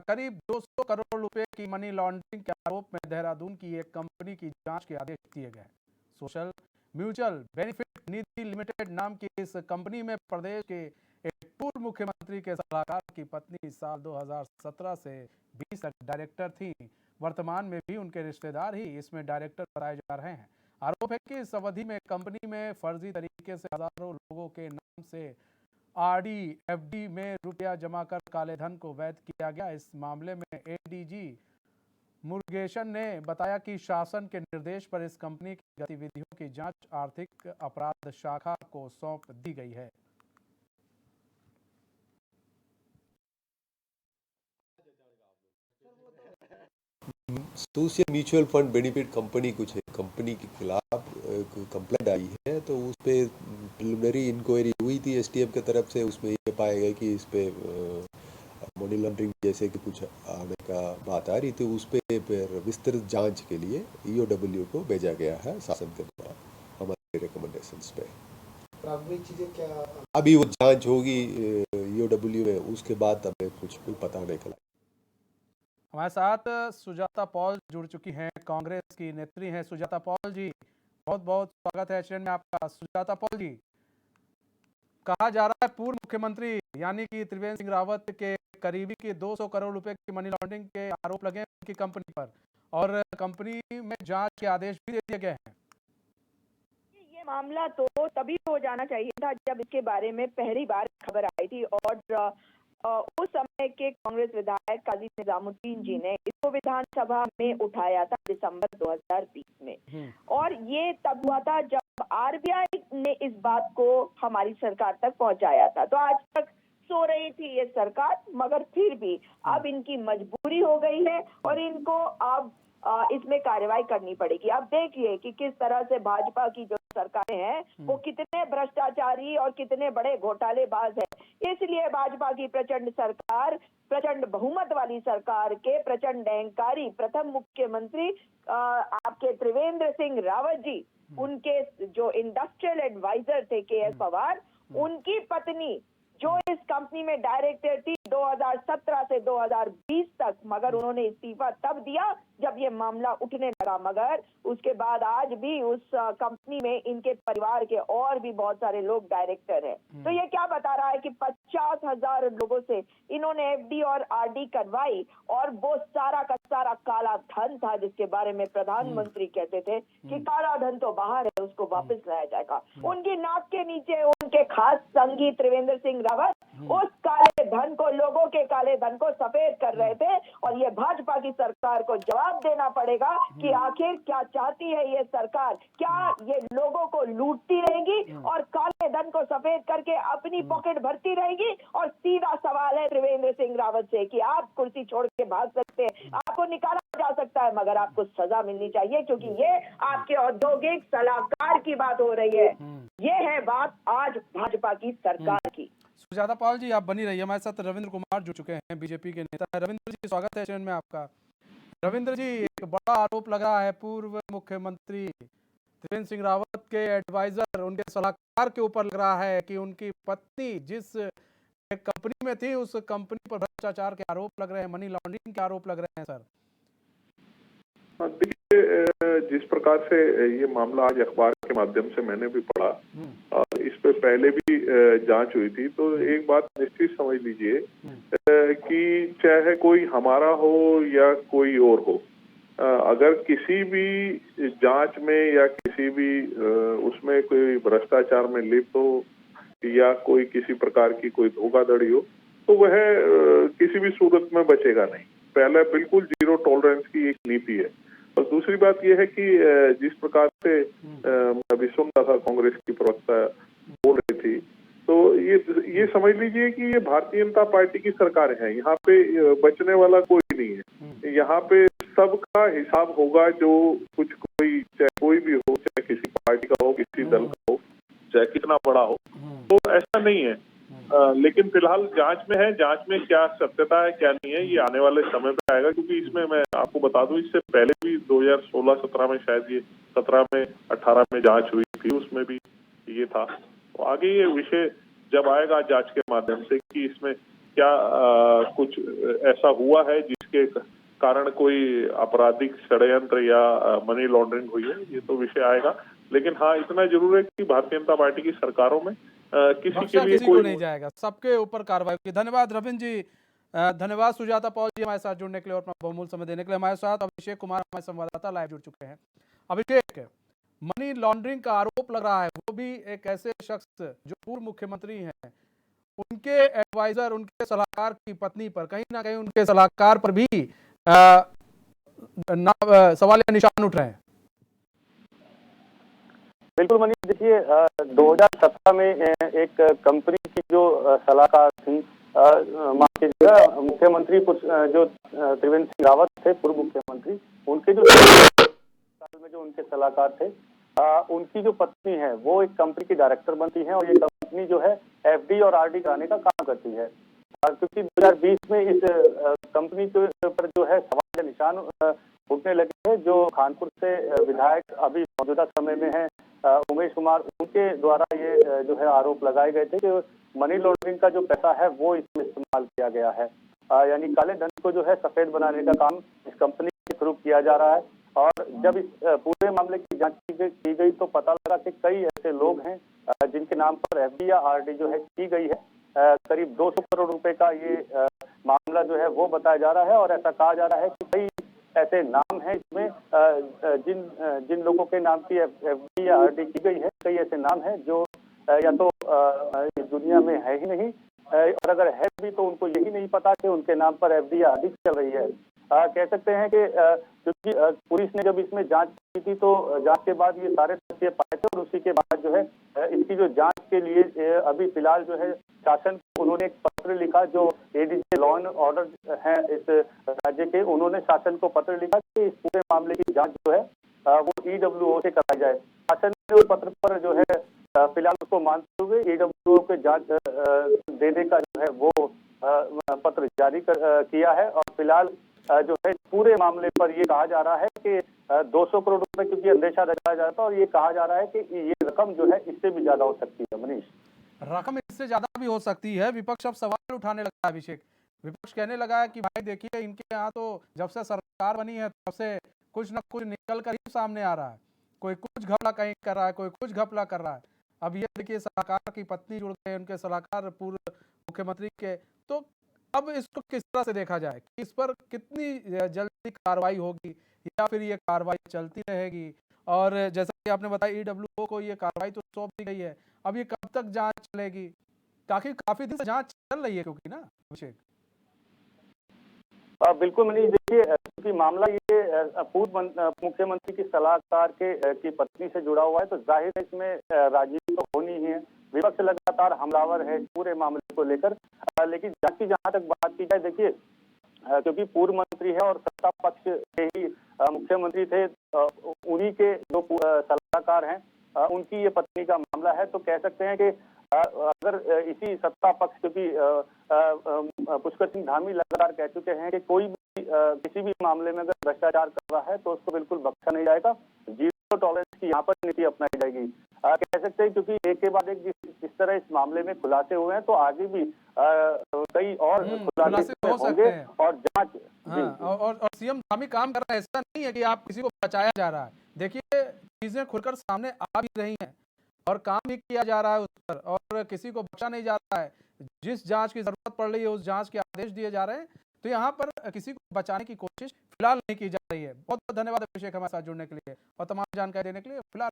करीब 200 करोड़ रुपए की मनी लॉन्ड्रिंग के आरोप में देहरादून की एक कंपनी की जांच के आदेश दिए गए। सोशल म्यूचुअल बेनिफिट निधि लिमिटेड नाम की इस कंपनी में प्रदेश के एक पूर्व मुख्यमंत्री के सलाहकार की पत्नी साल 2017 से 20 तक डायरेक्टर थी। वर्तमान में भी उनके रिश्तेदार ही इसमें डायरेक्टर बताए जा रहे हैं। आरोप है कि इस अवधि में कंपनी में फर्जी तरीके से हजारों लोगों के नाम से आरडी एफडी में रुपया जमा कर काले धन को वैध किया गया। इस मामले में एडीजी मुरुगेशन ने बताया कि शासन के निर्देश पर इस कंपनी की गतिविधियों की जांच आर्थिक अपराध शाखा को सौंप दी गई है। Social mutual fund benefit company कुछ है, कंपनी के खिलाफ कंप्लेंट आई है, तो उस पर प्रिलिमिनरी इंक्वायरी हुई थी एसटीएफ की तरफ से। उसमें ये पाया गया कि इस पे मनी लॉन्ड्रिंग जैसे कि कुछ आने का बात आ रही थी। उस पर विस्तृत जांच के लिए ईओडब्ल्यू को भेजा गया है शासन के द्वारा हमारे रिकमेंडेशंस पे। प्राथमिक चीजें क्या अभी वो जांच होगी ईओडब्ल्यू में, उसके बाद हमें कुछ भी पता नहीं चला। हमारे साथ सुजाता पॉल जुड़ चुकी हैं, कांग्रेस की नेत्री हैं। सुजाता पॉल जी, बहुत बहुत स्वागत है चैनल में आपका। सुजाता पॉल जी, कहा जा रहा है पूर्व मुख्यमंत्री यानी कि त्रिवेंद्र सिंह रावत के करीबी के 200 करोड़ रुपए की मनी लॉन्ड्रिंग के आरोप लगे हैं उनकी कंपनी पर, और कंपनी में जांच के आदेश भी दे दिए गए हैं। ये मामला तो तभी हो जाना चाहिए था जब इसके बारे में पहली बार खबर आई थी, और उस समय के कांग्रेस विधायक काजी निजामुद्दीन जी ने इसको विधानसभा में उठाया था दिसंबर 2020 में। और ये तब हुआ था जब आरबीआई ने इस बात को हमारी सरकार तक पहुंचाया था। तो आज तक सो रही थी ये सरकार, मगर फिर भी अब इनकी मजबूरी हो गई है और इनको अब इसमें कार्रवाई करनी पड़ेगी। अब देखिए कि किस तरह से भाजपा की जो सरकारें हैं वो कितने भ्रष्टाचारी और कितने बड़े घोटालेबाज हैं। इसलिए भाजपा की प्रचंड सरकार, प्रचंड बहुमत वाली सरकार के प्रचंड अहंकारी प्रथम मुख्यमंत्री आपके त्रिवेंद्र सिंह रावत जी, उनके जो इंडस्ट्रियल एडवाइजर थे के.एस. पवार, उनकी पत्नी जो इस कंपनी में डायरेक्टर थी 2017 से 2020 तक, मगर उन्होंने इस्तीफा तब दिया जब ये मामला उठने लगा। मगर उसके बाद आज भी उस कंपनी में इनके परिवार के और भी बहुत सारे लोग डायरेक्टर हैं। तो ये क्या बता रहा है कि 50,000 लोगों से इन्होंने एफडी और आरडी करवाई, और वो सारा का सारा काला धन था जिसके बारे में प्रधानमंत्री कहते थे कि काला धन तो बाहर है, उसको वापस लाया जाएगा। उनकी नाक के नीचे उनके खास संगी त्रिवेंद्र सिंह रावत उस काले धन को, लोगों के काले धन को सफेद कर रहे थे। और ये भाजपा की सरकार को जवाब देना पड़ेगा कि आखिर क्या चाहती है ये सरकार। क्या ये लोगों को लूटती रहेगी और काले धन को सफेद करके अपनी पॉकेट भरती रहेगी? और सीधा सवाल है त्रिवेंद्र सिंह रावत से कि आप कुर्सी छोड़ के भाग सकते हैं, आपको निकाला जा सकता है, मगर आपको सजा मिलनी चाहिए, क्योंकि ये आपके औद्योगिक सलाहकार की बात हो रही है। ये है बात आज भाजपा की सरकार की। सुजाता पॉल जी, आप बनी रहिए। हमारे साथ रविंद्र कुमार जुड़ चुके हैं, बीजेपी के नेता। रविंद्र जी, स्वागत है चैनल में आपका। रविंद्र जी, एक बड़ा आरोप लगा है पूर्व मुख्यमंत्री त्रिवेंद्र सिंह रावत के एडवाइजर, उनके सलाहकार के ऊपर लग रहा है कि उनकी पत्नी जिस कंपनी में थी उस कंपनी पर भ्रष्टाचार के आरोप लग रहे हैं, मनी लॉन्ड्रिंग के आरोप लग रहे हैं। सर, देखिए, जिस प्रकार से ये मामला आज अखबार के माध्यम से मैंने भी पढ़ा और इस पे पहले भी जांच हुई थी, तो एक बात निश्चित समझ लीजिए कि चाहे कोई हमारा हो या कोई और हो, अगर किसी भी जांच में या किसी भी उसमें कोई भ्रष्टाचार में लिप्त हो या कोई किसी प्रकार की कोई धोखाधड़ी हो, तो वह किसी भी सूरत में बचेगा नहीं। पहले बिल्कुल जीरो टॉलरेंस की एक नीति है। और दूसरी बात यह है कि जिस प्रकार से अभी सुन रहा था कांग्रेस की प्रवक्ता बोल रही थी, तो ये समझ लीजिए कि ये भारतीय जनता पार्टी की सरकार है। यहाँ पे बचने वाला कोई नहीं है। यहाँ पे सबका हिसाब होगा, जो कुछ कोई चाहे कोई भी हो, चाहे किसी पार्टी का हो, किसी दल का हो, चाहे कितना बड़ा हो, तो ऐसा नहीं है। लेकिन फिलहाल जांच में है। जांच में क्या सत्यता है क्या नहीं है, ये आने वाले समय पे आएगा, क्योंकि इसमें मैं आपको बता दूं, इससे पहले भी 2016-17 में, शायद ये 17 में 18 में जांच हुई थी, उसमें भी ये था। तो आगे ये विषय जब आएगा जांच के माध्यम से कि इसमें क्या कुछ ऐसा हुआ है जिसके कारण कोई आपराधिक षड्यंत्र या मनी लॉन्ड्रिंग हुई है, ये तो विषय आएगा। लेकिन हाँ, इतना जरूर है कि भारतीय जनता पार्टी की सरकारों में किसी बख्शा के लिए किसी को कोई नहीं जाएगा, सबके ऊपर कार्रवाई होगी। धन्यवाद रविंद्र जी, धन्यवाद सुजाता पॉल जी हमारे साथ जुड़ने के लिए और अपना बहुमूल्य समय देने के लिए। हमारे साथ अभिषेक कुमार हमारे संवाददाता लाइव जुड़ चुके हैं। अभिषेक, मनी लॉन्ड्रिंग का आरोप लग रहा है, वो भी एक ऐसे शख्स जो पूर्व मुख्यमंत्री हैं, उनके एडवाइजर, उनके सलाहकार की पत्नी पर, कहीं ना कहीं उनके सलाहकार पर भी सवाल या निशान उठ रहे हैं। बिल्कुल मनीष, देखिए 2017 में एक कंपनी की जो सलाहकार थी, माफ कीजिएगा, मुख्यमंत्री जो त्रिवेंद्र सिंह रावत थे, पूर्व मुख्यमंत्री, उनके जो साल में जो उनके सलाहकार थे, उनकी जो पत्नी है वो एक कंपनी की डायरेक्टर बनती है और ये कंपनी जो है एफडी और आरडी कराने का काम करती है। क्योंकि 2020 में इस कंपनी के पर जो है सवाल के निशान उठने लगे हैं, जो कानपुर से विधायक अभी मौजूदा समय में है उमेश कुमार, उनके द्वारा ये जो है आरोप लगाए गए थे कि मनी लॉन्ड्रिंग का जो पैसा है वो इसमें इस्तेमाल किया गया है। यानी काले धन को जो है सफेद बनाने का काम इस कंपनी के थ्रू किया जा रहा है। और जब इस पूरे मामले की जांच की गई तो पता लगा कि कई ऐसे लोग हैं जिनके नाम पर एफडी या आरडी जो है की गई है। करीब 200 करोड़ रुपए का ये मामला जो है वो बताया जा रहा है और ऐसा कहा जा रहा है कि कई ऐसे नाम हैं इसमें जिन लोगों के नाम की एफडी या आरडी की गई है, कई ऐसे नाम हैं जो या तो इस दुनिया में है ही नहीं, और अगर है भी तो उनको यही नहीं पता कि उनके नाम पर एफडी या आरडी चल रही है। कह सकते हैं कि क्योंकि पुलिस ने जब इसमें जांच की थी तो जांच के बाद ये सारे तथ्य पाए थे और उसी के बाद जो है इसकी जो जांच के लिए अभी फिलहाल जो है शासन को उन्होंने एक पत्र लिखा, जो एडीजी लॉ एंड ऑर्डर है इस राज्य के, उन्होंने शासन को पत्र लिखा कि इस पूरे मामले की जांच जो है वो ईडब्ल्यूओ से कराई जाए। शासन ने उस पत्र पर जो है फिलहाल उसको मानते हुए ईडब्ल्यूओ के जांच देने का जो है वो पत्र जारी किया है। और फिलहाल जो है पूरे मामले पर ये कहा जा रहा है कि 200 करोड़ रुपए क्योंकि अंदेशा लगाया जाता है और ये कहा जा रहा है कि ये रकम जो है इससे भी ज्यादा हो सकती है। मनीष, रकम इससे ज्यादा भी हो सकती है। विपक्ष अब सवाल उठाने लगा है अभिषेक, विपक्ष कहने लगा है कि भाई देखिए, इनके यहाँ तो जब से सरकार बनी है तब से कुछ न कुछ निकल कर ही सामने आ रहा है। कोई कुछ घपला कहीं कर रहा है, कोई कुछ घपला कर रहा है। अब ये देखिए, सलाहकार की पत्नी जुड़ गए, उनके सलाहकार पूर्व मुख्यमंत्री के। तो अब इसको किस तरह से देखा जाए कि इस पर कितनी जल्दी कार्रवाई होगी या फिर ये कार्रवाई चलती रहेगी? और जैसा कि आपने बताया ईडब्ल्यूओ को ये कार्रवाई तो सौंप दी गई है, अब ये कब तक जांच चलेगी? काफी दिन से जांच चल रही है क्योंकि ना अभिषेक। बिल्कुल मनीष, देखिए क्योंकि मामला ये पूर्व मुख्यमंत्री की सलाहकार की पत्नी से जुड़ा हुआ है तो जाहिर है इसमें राजनीति तो होनी ही है। विपक्ष लगातार हमलावर है पूरे मामले को लेकर। लेकिन जांच की जहां तक बात की जाए, देखिए क्योंकि पूर्व मंत्री है और सत्ता पक्ष के ही मुख्यमंत्री थे, उन्हीं के जो सलाहकार हैं उनकी ये पत्नी का मामला है, तो कह सकते हैं कि अगर इसी सत्ता पक्ष, क्योंकि पुष्कर सिंह धामी लगातार कह चुके हैं कि कोई भी किसी भी मामले में अगर भ्रष्टाचार कर रहा है तो उसको बिल्कुल बख्शा नहीं जाएगा, जीरो टॉलरेंस की यहाँ पर नीति अपनाई जाएगी। कह सकते हैं क्योंकि एक के बाद एक जिस तरह इस मामले में खुलासे हुए हैं तो आगे भी कई और खुलासे हो सकते होंगे हैं और जांच। हाँ, और सीएम धामी काम कर रहा है, ऐसा नहीं है कि आप किसी को बचाया जा रहा है। देखिए, चीजें खुलकर सामने आ भी रही हैं और काम भी किया जा रहा है उस पर, और किसी को बचा नहीं जा रहा है। जिस जांच की जरूरत पड़ रही है उस जांच के आदेश दिए जा रहे हैं, तो यहाँ पर किसी को बचाने की कोशिश फिलहाल नहीं की जा रही है। बहुत बहुत धन्यवाद अभिषेक हमारे साथ जुड़ने के लिए और तमाम जानकारी देने के लिए। फिलहाल